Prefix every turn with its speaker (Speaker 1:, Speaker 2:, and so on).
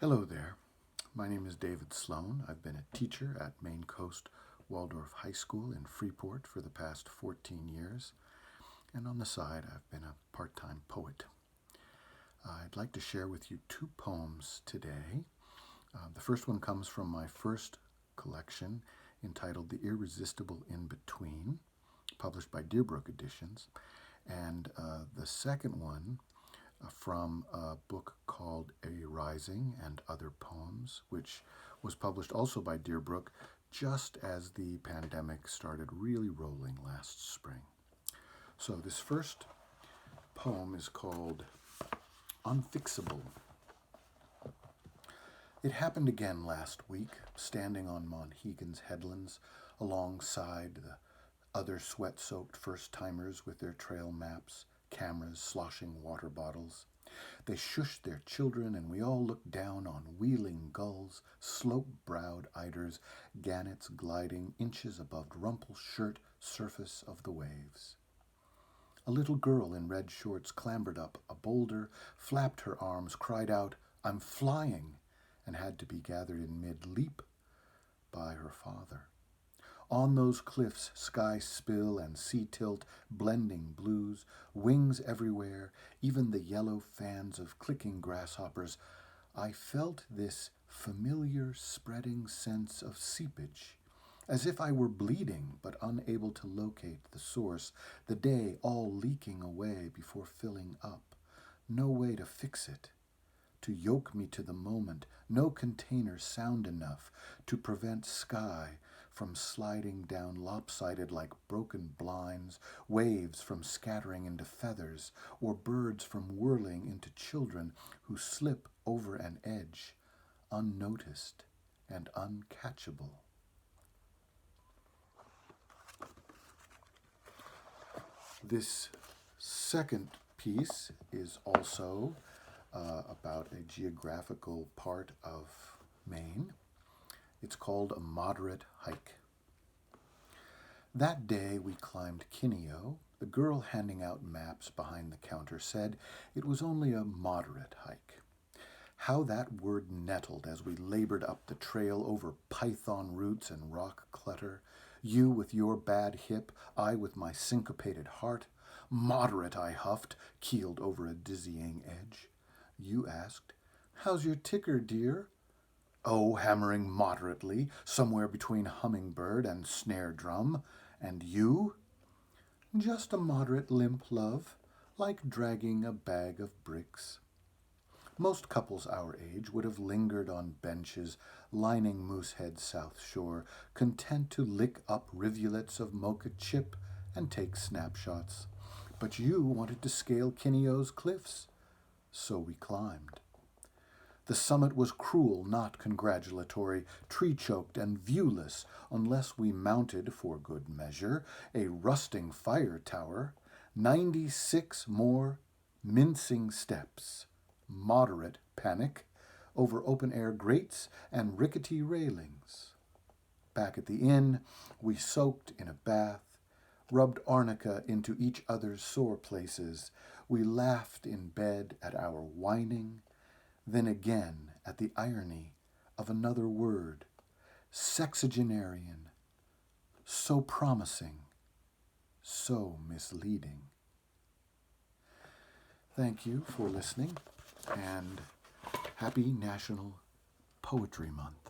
Speaker 1: Hello there. My name is David Sloan. I've been a teacher at Maine Coast Waldorf High School in Freeport for the past 14 years. And on the side, I've been a part-time poet. I'd like to share with you two poems today. The first one comes from my first collection entitled The Irresistible In-Between, published by Deerbrook Editions. And the second one from a book called A Rising and Other Poems, which was published also by Deerbrook just as the pandemic started really rolling last spring. So this first poem is called Unfixable. It happened again last week, standing on Monhegan's headlands alongside the other sweat-soaked first-timers with their trail maps, cameras, sloshing water bottles. They shushed their children, and we all looked down on wheeling gulls, slope-browed eiders, gannets gliding inches above rumple-shirt surface of the waves. A little girl in red shorts clambered up a boulder, flapped her arms, cried out, "I'm flying," and had to be gathered in mid-leap by her father. On those cliffs, sky spill and sea tilt, blending blues, wings everywhere, even the yellow fans of clicking grasshoppers, I felt this familiar spreading sense of seepage, as if I were bleeding but unable to locate the source, the day all leaking away before filling up, no way to fix it, to yoke me to the moment, no container sound enough to prevent sky from sliding down lopsided like broken blinds, waves from scattering into feathers, or birds from whirling into children who slip over an edge, unnoticed and uncatchable. This second piece is also about a geographical part of Maine. It's called A Moderate Hike. That day we climbed Kineo. The girl handing out maps behind the counter said it was only a moderate hike. How that word nettled as we labored up the trail over python roots and rock clutter. You with your bad hip, I with my syncopated heart. Moderate, I huffed, keeled over a dizzying edge. You asked, "How's your ticker, dear?" Oh, hammering moderately, somewhere between hummingbird and snare drum. And you? Just a moderate limp, love, like dragging a bag of bricks. Most couples our age would have lingered on benches lining Moosehead's south shore, content to lick up rivulets of mocha chip and take snapshots. But you wanted to scale Kineo's cliffs, so we climbed. The summit was cruel, not congratulatory, tree-choked and viewless, unless we mounted, for good measure, a rusting fire tower, 96 more mincing steps, moderate panic, over open-air grates and rickety railings. Back at the inn, we soaked in a bath, rubbed arnica into each other's sore places. We laughed in bed at our whining, then again at the irony of another word, sexagenarian, so promising, so misleading. Thank you for listening, and happy National Poetry Month.